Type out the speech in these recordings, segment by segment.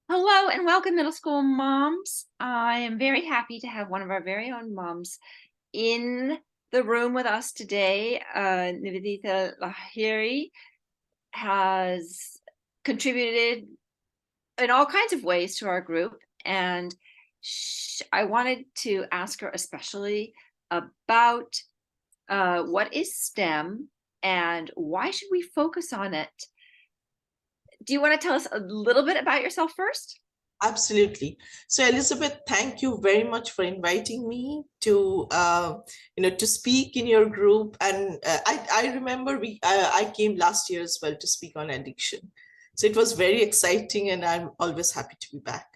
Hello and welcome, middle school moms. I am very happy to have one of our very own moms in the room with us today. Nivedita Lahiri has contributed in all kinds of ways to our group, and I wanted to ask her especially about what is STEM and why should we focus on it? Do you want to tell us a little bit about yourself first? Absolutely. So, Elizabeth, thank you very much for inviting me to speak in your group. And I remember I came last year as well to speak on addiction. So it was very exciting, and I'm always happy to be back.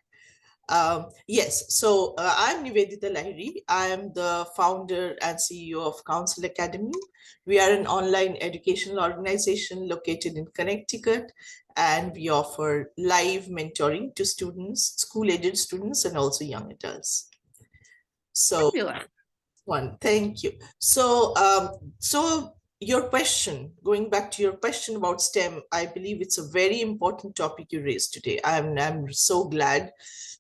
Yes, so I'm Nivedita Lahiri. I am the founder and CEO of Council Academy. We are an online educational organization located in Connecticut, and we offer live mentoring to students, school-aged students, and also young adults. So, Fabulous. thank you. So your question, going back to your question about STEM, I believe it's a very important topic you raised today. I'm so glad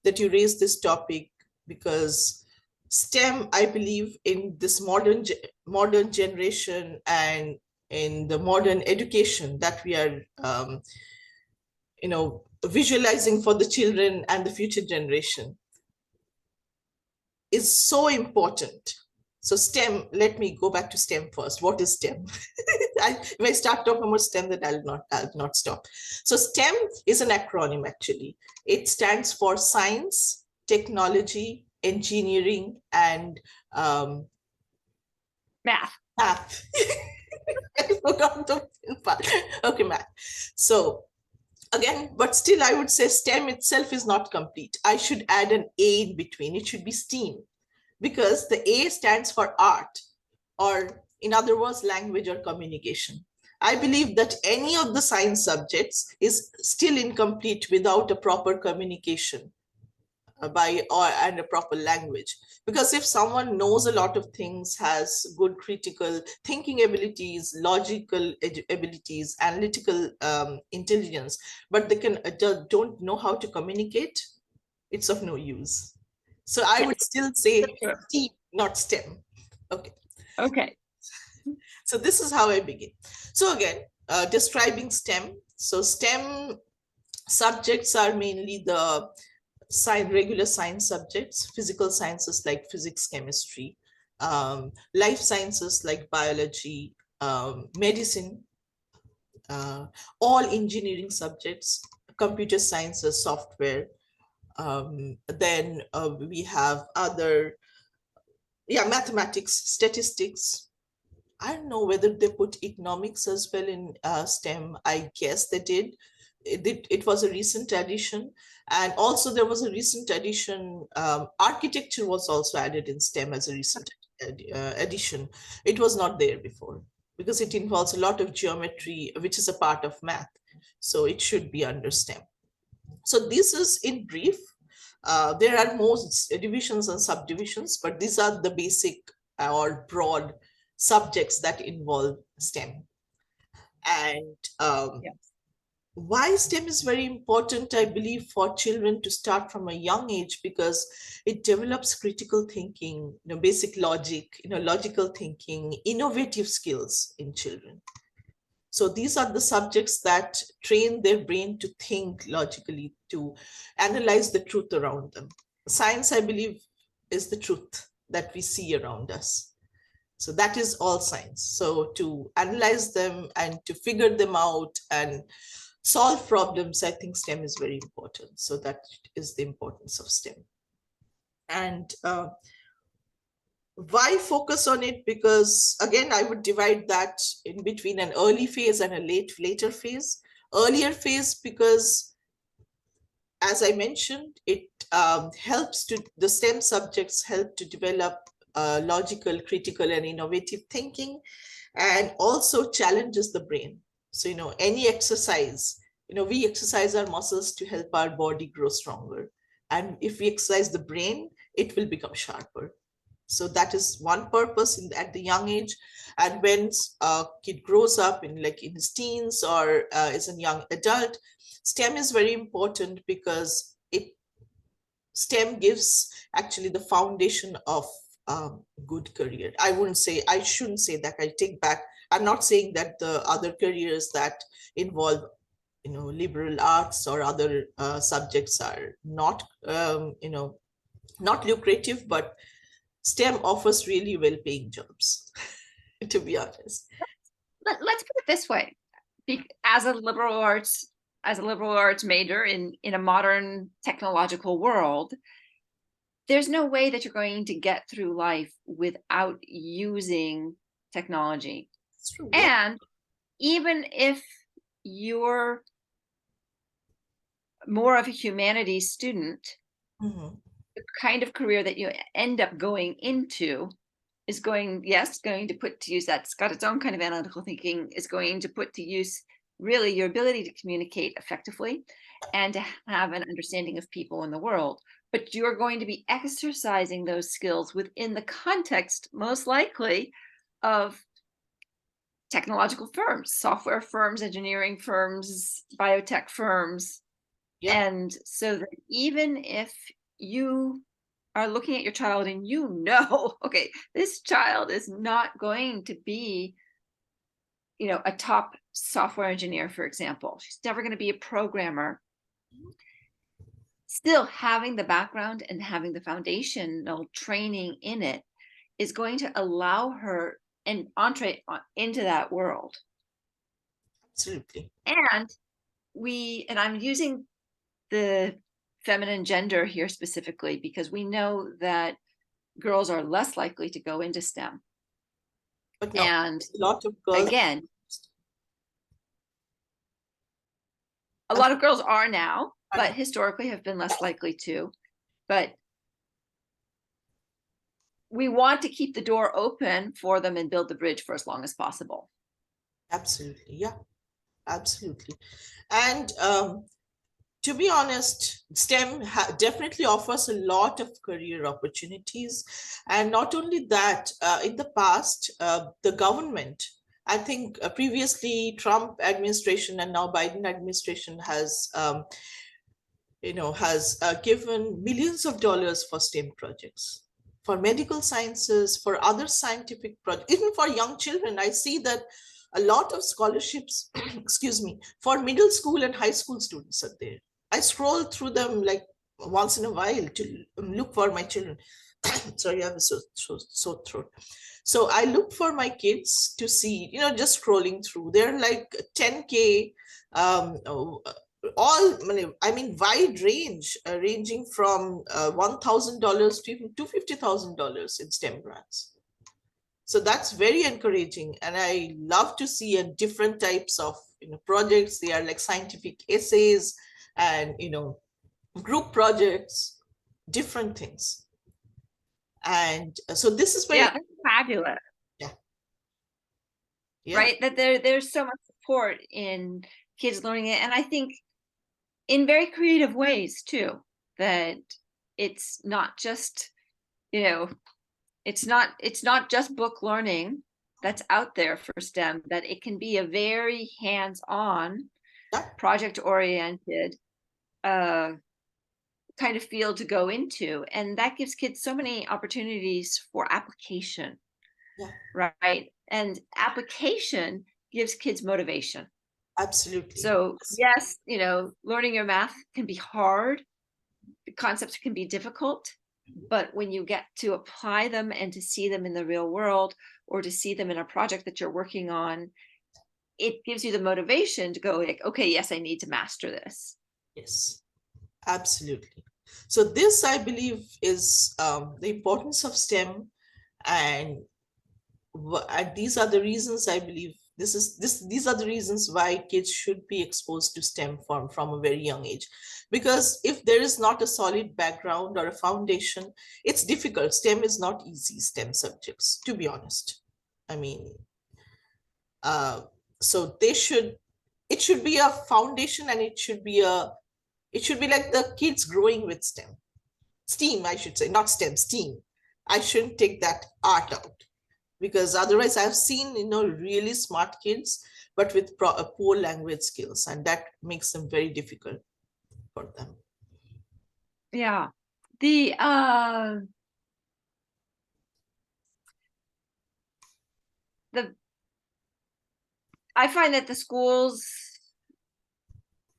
that you raised this topic because STEM, I believe, in this modern generation and in the modern education that we are, visualizing for the children and the future generation is so important. So STEM, let me go back to STEM first. What is STEM? If I start talking about STEM, then I'll not stop. So STEM is an acronym actually. It stands for science, technology, engineering, and Math. math. I forgot the part. Okay, math. So again, but still I would say STEM itself is not complete. I should add an A in between. It should be STEAM, because the A stands for art, or in other words, language or communication. I believe that any of the science subjects is still incomplete without a proper communication and a proper language. Because if someone knows a lot of things, has good critical thinking abilities, logical abilities, analytical intelligence, but they don't know how to communicate, it's of no use. So I would still say STEAM, not STEM. Okay. Okay. So this is how I begin. So again, describing STEM. So STEM subjects are mainly the regular science subjects, physical sciences like physics, chemistry, life sciences like biology, medicine, all engineering subjects, computer sciences, software. Then we have other, mathematics, statistics. I don't know whether they put economics as well in STEM. I guess they did. It was a recent addition. And also there was a recent addition. Architecture was also added in STEM as a recent addition. It was not there before because it involves a lot of geometry, which is a part of math. So it should be under STEM. So this is in brief. There are more divisions and subdivisions, but these are the basic or broad subjects that involve STEM. And Yes. why STEM is very important, I believe, for children to start from a young age, because it develops critical thinking, basic logic, logical thinking, innovative skills in children. So these are the subjects that train their brain to think logically, to analyze the truth around them. Science, I believe, is the truth that we see around us. So that is all science. So to analyze them and to figure them out and solve problems, I think STEM is very important. So that is the importance of STEM. And why focus on it? Because again, I would divide that in between an early phase and a later phase. Earlier phase, because as I mentioned, it helps to, the STEM subjects help to develop logical, critical, and innovative thinking, and also challenges the brain. So, any exercise, we exercise our muscles to help our body grow stronger. And if we exercise the brain, it will become sharper. So that is one purpose at the young age. And when a kid grows up in his teens or is a young adult, STEM is very important because it STEM gives actually the foundation of good career. I shouldn't say that. I take back. I'm not saying that the other careers that involve, liberal arts or other subjects are not, not lucrative, but STEM offers really well-paying jobs, to be honest. Let's put it this way. As a liberal arts major in a modern technological world, there's no way that you're going to get through life without using technology. It's true. And even if you're more of a humanities student, Mm-hmm. the kind of career that you end up going into is going to put to use, that's got its own kind of analytical thinking, is going to put to use really your ability to communicate effectively and to have an understanding of people in the world. But you're going to be exercising those skills within the context, most likely, of technological firms, software firms, engineering firms, biotech firms. Yep. And so that even if you are looking at your child and okay, this child is not going to be, a top software engineer, for example. She's never going to be a programmer. Still, having the background and having the foundational training in it is going to allow her an entree into that world. Absolutely. And I'm using the feminine gender here specifically because we know that girls are less likely to go into STEM. But no, and a lot of girls, again, a lot of girls are now, but historically have been less likely to. But we want to keep the door open for them and build the bridge for as long as possible. Absolutely. Yeah, absolutely. And to be honest, STEM definitely offers a lot of career opportunities. And not only that, in the past, the government, I think previously Trump administration and now Biden administration has, given millions of dollars for STEM projects, for medical sciences, for other scientific projects, even for young children. I see that a lot of scholarships, excuse me, for middle school and high school students are there. I scroll through them like once in a while to look for my children. Sorry, I have a sore throat. So I look for my kids to see, just scrolling through. They're like 10K, all, I mean, wide range, ranging from $1,000 to even $250,000 in STEM grants. So that's very encouraging, and I love to see different types of projects. They are like scientific essays and group projects, different things. And so this is very fabulous. Yeah. Right, that there's so much support in kids learning it, and I think in very creative ways too, that it's not just it's not just book learning that's out there for STEM, that it can be a very hands-on, project-oriented kind of field to go into, and that gives kids so many opportunities for application. Right, and application gives kids motivation. Absolutely. So yes, learning your math can be hard, the concepts can be difficult, but when you get to apply them and to see them in the real world, or to see them in a project that you're working on, it gives you the motivation to go like, okay, yes, I need to master this. Yes, absolutely. So this, I believe, is the importance of STEM, and these are the reasons I believe these are the reasons why kids should be exposed to STEM from a very young age. Because if there is not a solid background or a foundation, it's difficult. STEM is not easy, STEM subjects, to be honest. I mean, so it should be a foundation, and it should be like the kids growing with STEAM, I should say, not STEM, STEAM. I shouldn't take that art out, because otherwise I've seen, really smart kids, but with poor language skills, and that makes them very difficult for them. Yeah. The the I find that the schools,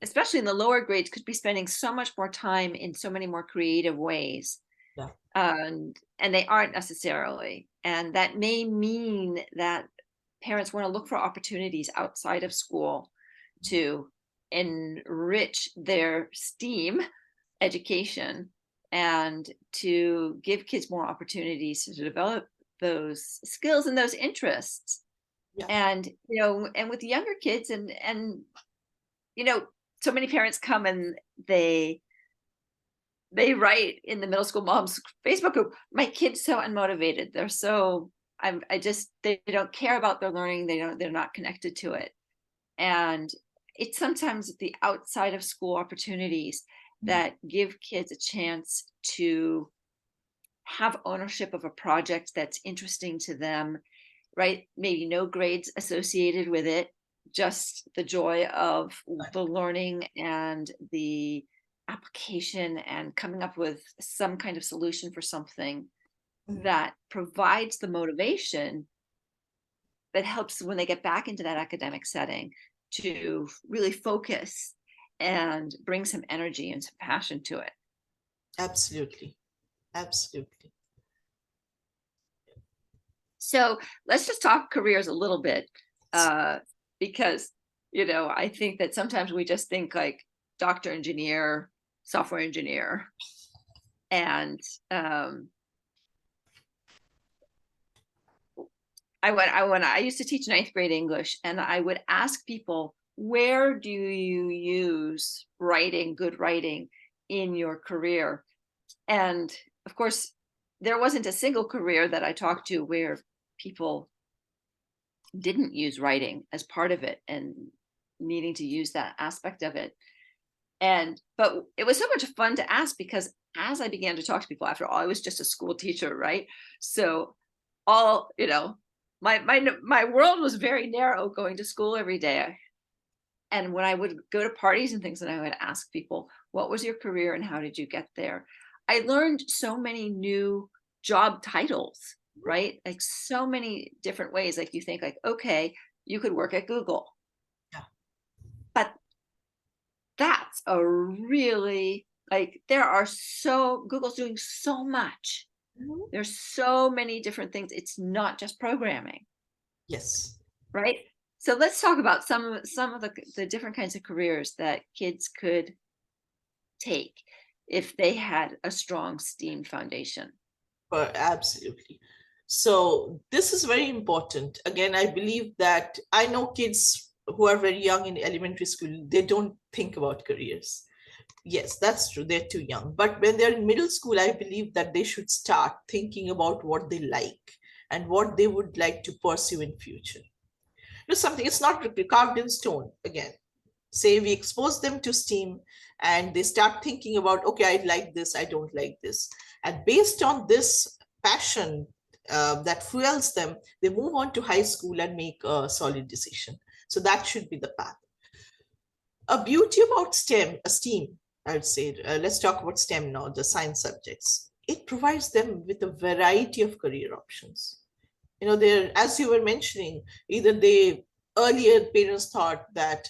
especially in the lower grades, could be spending so much more time in so many more creative ways. Yeah. And they aren't necessarily. And that may mean that parents want to look for opportunities outside of school to enrich their STEAM education and to give kids more opportunities to develop those skills and those interests. Yeah. And and with the younger kids, and you know so many parents come and they write in the middle school moms Facebook group, my kid's so unmotivated, they're so I just they don't care about their learning, they're not connected to it. And it's sometimes the outside of school opportunities that give kids a chance to have ownership of a project that's interesting to them, right? Maybe no grades associated with it, just the joy of the learning and the application and coming up with some kind of solution for something that provides the motivation that helps when they get back into that academic setting to really focus and bring some energy and some passion to it. Absolutely. Absolutely. So let's just talk careers a little bit, because I think that sometimes we just think like doctor, engineer, software engineer, and I used to teach ninth grade English, and I would ask people, where do you use writing, good writing, in your career? And of course, there wasn't a single career that I talked to where people didn't use writing as part of it and needing to use that aspect of it. But it was so much fun to ask, because as I began to talk to people, after all, I was just a school teacher, right? So all, my world was very narrow, going to school every day. And when I would go to parties and things, and I would ask people, what was your career and how did you get there? I learned so many new job titles, right? Like so many different ways. Like you think like, okay, you could work at Google. Yeah. But that's a really, like, Google's doing so much. There's so many different things. It's not just programming. Yes. Right? So let's talk about some of the different kinds of careers that kids could take if they had a strong STEAM foundation. Absolutely. So this is very important. Again, I believe that I know kids who are very young in elementary school, they don't think about careers. Yes, that's true. They're too young. But when they're in middle school, I believe that they should start thinking about what they like and what they would like to pursue in future. Something, it's not carved in stone. Again, say we expose them to STEAM and they start thinking about, okay, I like this, I don't like this. And based on this passion that fuels them, they move on to high school and make a solid decision. So that should be the path. A beauty about STEAM, I would say, let's talk about STEM now, the science subjects. It provides them with a variety of career options. There, as you were mentioning, either earlier parents thought that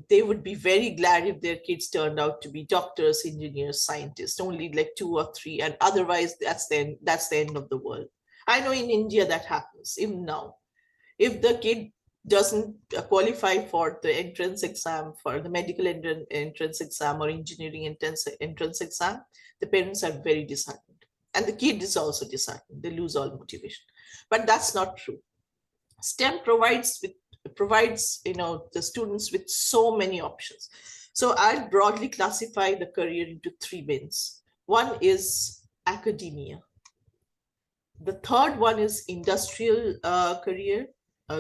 they would be very glad if their kids turned out to be doctors, engineers, scientists, only like two or three, and otherwise that's the end of the world. I know in India that happens even now. If the kid doesn't qualify for the entrance exam, for the medical entrance exam or engineering entrance exam, the parents are very disheartened. And the kid is also disheartened. They lose all motivation. But that's not true. STEM provides the students with so many options. So I'll broadly classify the career into three bins. One is academia. The third one is industrial career.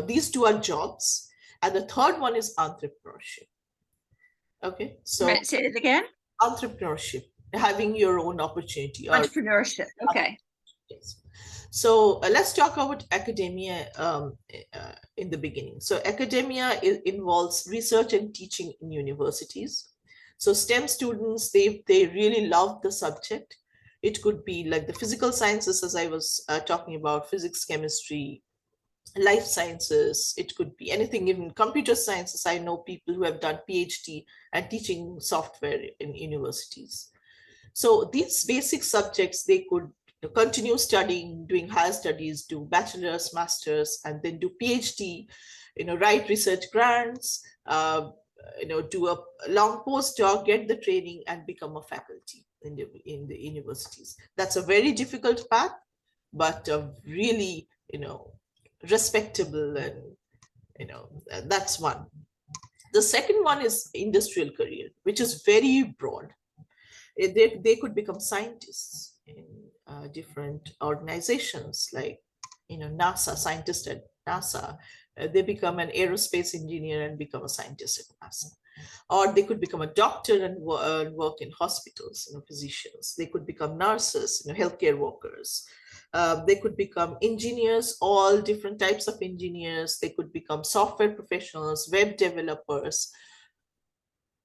These two are jobs. And the third one is entrepreneurship. Okay, so Right, say it again. Entrepreneurship, having your own opportunity. Entrepreneurship. Okay. Yes. So let's talk about academia in the beginning. So academia involves research and teaching in universities. So STEM students, they really love the subject. It could be like the physical sciences, as I was talking about, physics, chemistry, life sciences. It could be anything, even computer sciences. I know people who have done PhD and teaching software in universities. So these basic subjects, they could continue studying, doing higher studies, do bachelor's, master's, and then do PhD, write research grants, do a long postdoc, get the training, and become a faculty in the universities. That's a very difficult path, but a really, respectable, and that's one. The second one is industrial career, which is very broad. They could become scientists in different organizations, like NASA, scientist at NASA. They become an aerospace engineer and become a scientist at NASA. Or they could become a doctor and work in hospitals, physicians. They could become nurses, healthcare workers. They could become engineers, all different types of engineers. They could become software professionals, web developers.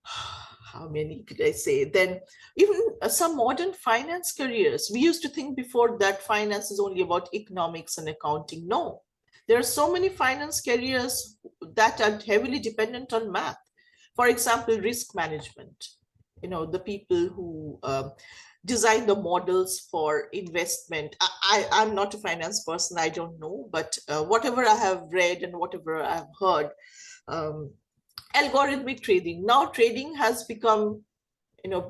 How many could I say? Then even some modern finance careers. We used to think before that finance is only about economics and accounting. No, there are so many finance careers that are heavily dependent on math. For example, risk management. The people who design the models for investment. I'm not a finance person, I don't know, but whatever I have read and whatever I have heard, algorithmic trading. Now trading has become,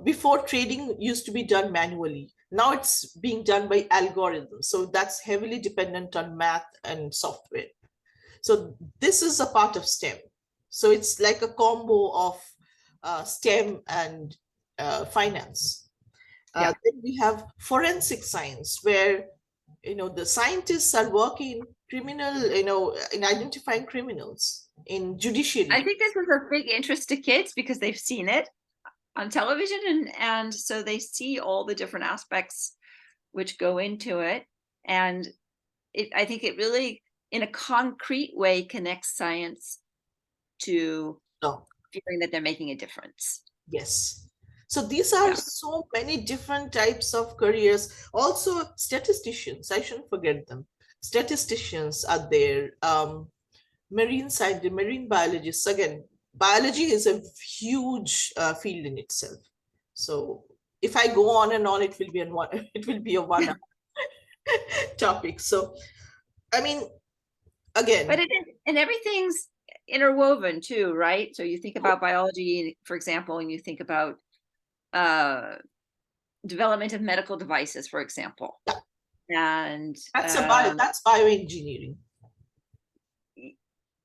before trading used to be done manually. Now it's being done by algorithms. So that's heavily dependent on math and software. So this is a part of STEM. So it's like a combo of STEM and finance. Then we have forensic science, where the scientists are working in identifying criminals in judiciary. I think this is a big interest to kids because they've seen it on television, and so they see all the different aspects which go into it. And I think it really, in a concrete way, connects science to feeling that they're making a difference. Yes. So these are so many different types of careers. Also, statisticians, I shouldn't forget them. Statisticians are there. Marine scientists, marine biologists. Again, biology is a huge field in itself. So if I go on and on, it will be a one topic. So, I mean, again, but it is, and everything's interwoven too, right? So you think about biology, for example, and you think about development of medical devices, for example. And that's that's bioengineering.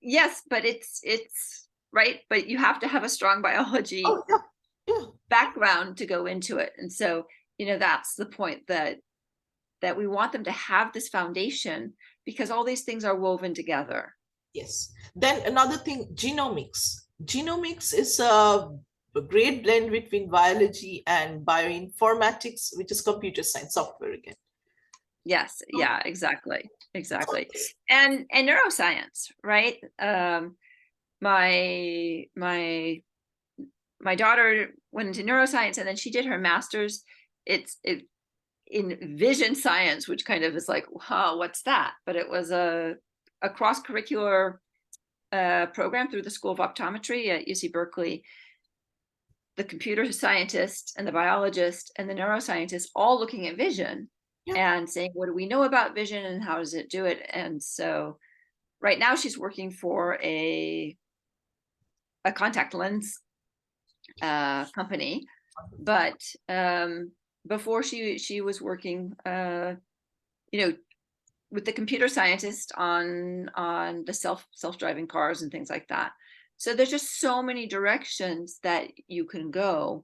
Yes, but it's right, but you have to have a strong biology background to go into it. And so, that's the point, that we want them to have this foundation, because all these things are woven together. Yes. Then another thing, genomics. Genomics is a great blend between biology and bioinformatics, which is computer science, software again. Yes. Yeah, exactly. And neuroscience, right? My daughter went into neuroscience, and then she did her master's. It's in vision science, which kind of is like, wow, what's that? But it was a cross-curricular program through the School of Optometry at UC Berkeley. The computer scientist and the biologist and the neuroscientist all looking at vision and saying, what do we know about vision and how does it do it? And so right now she's working for a contact lens company, but before she was working with the computer scientist on the self-driving cars and things like that. So there's just so many directions that you can go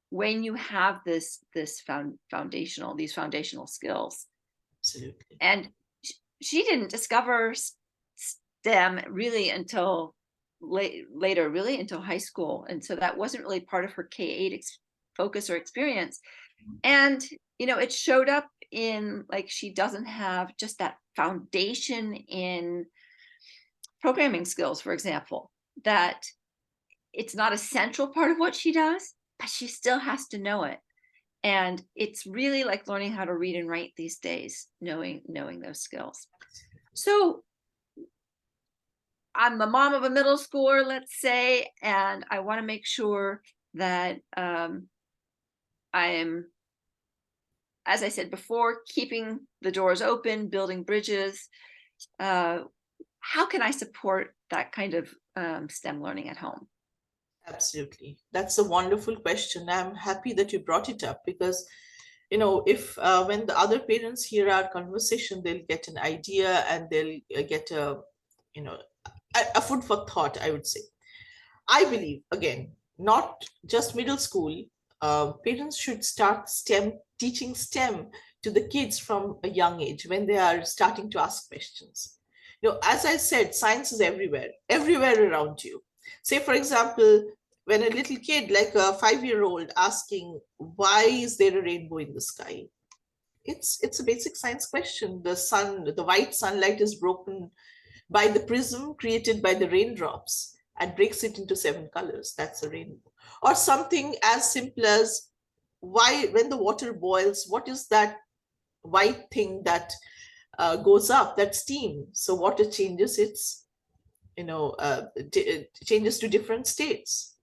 when you have these foundational skills. Absolutely. And she didn't discover STEM really until later, really until high school. And so that wasn't really part of her K-8 focus or experience. And, it showed up in, like, she doesn't have just that foundation in programming skills, for example, that it's not a central part of what she does, but she still has to know it. And it's really like learning how to read and write these days, knowing those skills. So I'm the mom of a middle schooler, let's say, and I want to make sure that I am, as I said before, keeping the doors open, building bridges. How can I support that kind of STEM learning at home? Absolutely. That's a wonderful question. I'm happy that you brought it up because, if when the other parents hear our conversation, they'll get an idea and they'll get you know, a food for thought, I would say. I believe, again, not just middle school, parents should start teaching STEM to the kids from a young age when they are starting to ask questions. As I said, science is everywhere around you. Say, for example, when a little kid, like a 5-year-old, asking, why is there a rainbow in the sky? It's a basic science question. The white sunlight is broken by the prism created by the raindrops and breaks it into 7 colors. That's a rainbow. Or something as simple as, why, when the water boils, what is that white thing that goes up, that steam? So water changes its, changes to different states.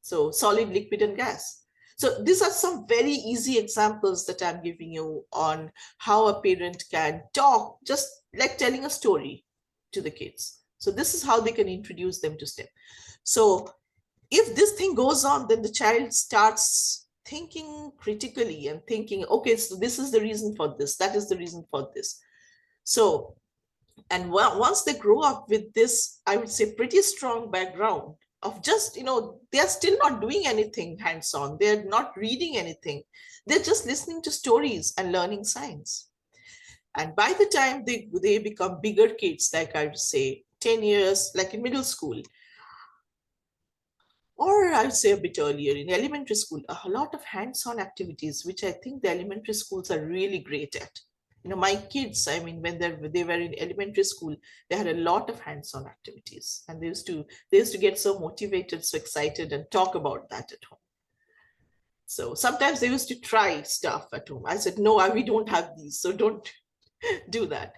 So solid, liquid, and gas. So these are some very easy examples that I'm giving you on how a parent can talk, just like telling a story to the kids. So this is how they can introduce them to STEM. So if this thing goes on, then the child starts thinking critically and thinking, okay, so this is the reason for this, that is the reason for this. So, and once they grow up with this, I would say, pretty strong background of just, they're still not doing anything hands-on, they're not reading anything, they're just listening to stories and learning science. And by the time they become bigger kids, like I would say 10 years, like in middle school, or I would say a bit earlier in elementary school, a lot of hands-on activities, which I think the elementary schools are really great at. My kids, I mean, when they were in elementary school, they had a lot of hands-on activities, and they used to get so motivated, so excited, and talk about that at home. So sometimes they used to try stuff at home. I said, no, we don't have these, so don't do that.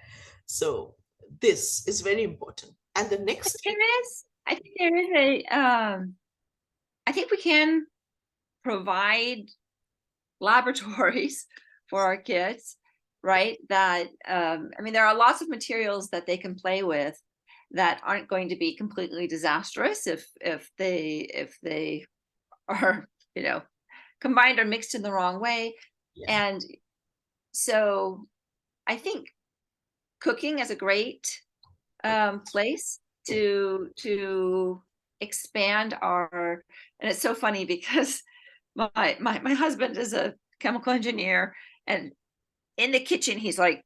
So this is very important. And the next thing, I think there is I think we can provide laboratories for our kids, right? That I mean, there are lots of materials that they can play with that aren't going to be completely disastrous if they are, combined or mixed in the wrong way. yeah, And so I think cooking is a great place to expand our, and it's so funny because my husband is a chemical engineer, and in the kitchen he's like,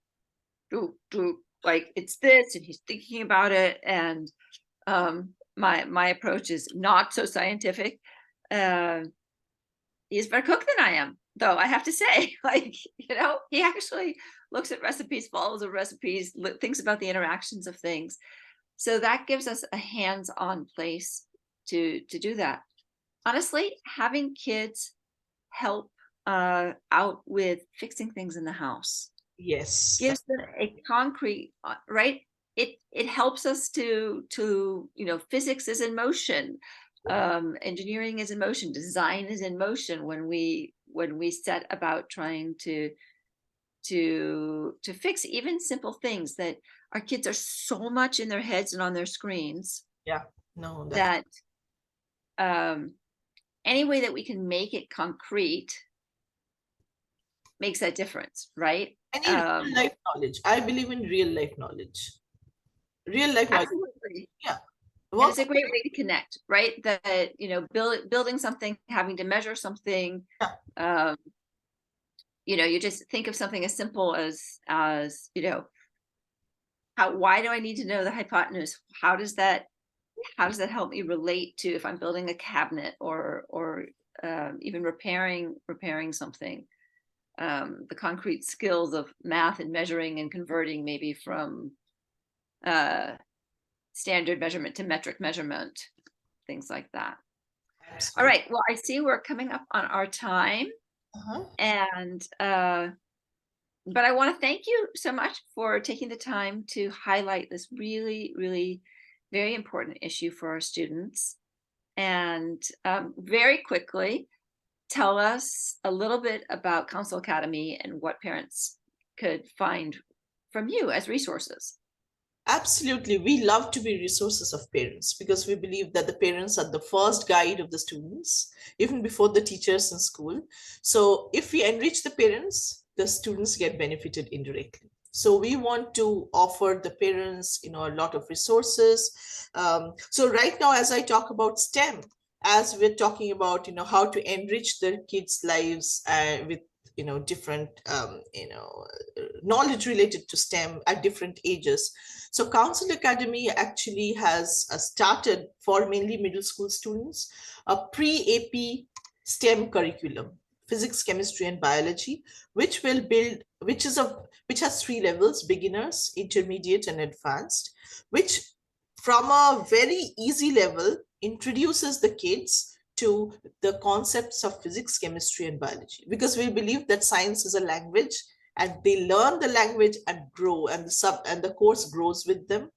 do like it's this, and he's thinking about it. And my approach is not so scientific. He's a better cook than I am, though, I have to say. Like, he actually looks at recipes, follows the recipes, thinks about the interactions of things. So that gives us a hands-on place to do that. Honestly, having kids help out with fixing things in the house yes, gives them a concrete, right? It helps us to physics is in motion, engineering is in motion, design is in motion when we set about trying to fix even simple things that our kids are so much in their heads and on their screens yeah, no, that's, that any way that we can make it concrete makes that difference, right? any real life knowledge. I believe in real life knowledge. Real life knowledge. Absolutely. Yeah. And Work. it's a great way to connect, right? That, building something, having to measure something, Yeah. you just think of something as simple as why do I need to know the hypotenuse? How does that help me relate to if I'm building a cabinet or even repairing something? The concrete skills of math and measuring and converting, maybe from standard measurement to metric measurement, things like that. All Absolutely. right. Well, I see we're coming up on our time, Uh-huh. and but I want to thank you so much for taking the time to highlight this really, really very important issue for our students. And very quickly, tell us a little bit about Council Academy and what parents could find from you as resources. Absolutely. We love to be resources of parents because we believe that the parents are the first guide of the students, even before the teachers in school. So if we enrich the parents, the students get benefited indirectly. So we want to offer the parents, a lot of resources. So right now, as I talk about STEM, as we're talking about, how to enrich the kids' lives with, different, knowledge related to STEM at different ages. So Council Academy actually has started for mainly middle school students a pre-AP STEM curriculum, physics, chemistry, and biology, which will build, which has three levels: beginners, intermediate, and advanced, which from a very easy level introduces the kids to the concepts of physics, chemistry, and biology, because we believe that science is a language and they learn the language and grow, and the course grows with them.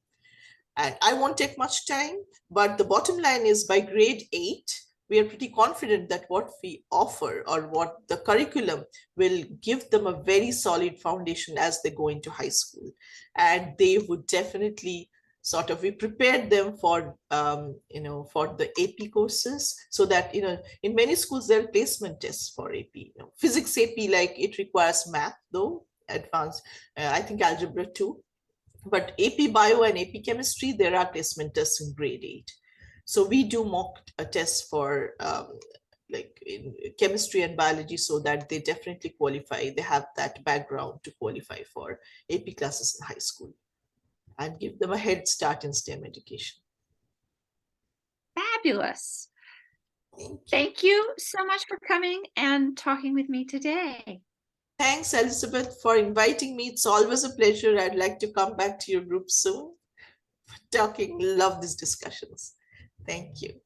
And I won't take much time, but the bottom line is by grade 8 we are pretty confident that what we offer or what the curriculum will give them a very solid foundation as they go into high school, and they would definitely sort of, we prepared them for for the AP courses, so that in many schools there are placement tests for AP. Physics AP, like, it requires math though, advanced, I think algebra too, but AP Bio and AP Chemistry, there are placement tests in grade 8. So we do mock tests for like in chemistry and biology, so that they definitely qualify. They have that background to qualify for AP classes in high school and give them a head start in STEM education. Fabulous. Thank you. Thank you so much for coming and talking with me today. Thanks, Elizabeth, for inviting me. It's always a pleasure. I'd like to come back to your group soon. Love these discussions. Thank you.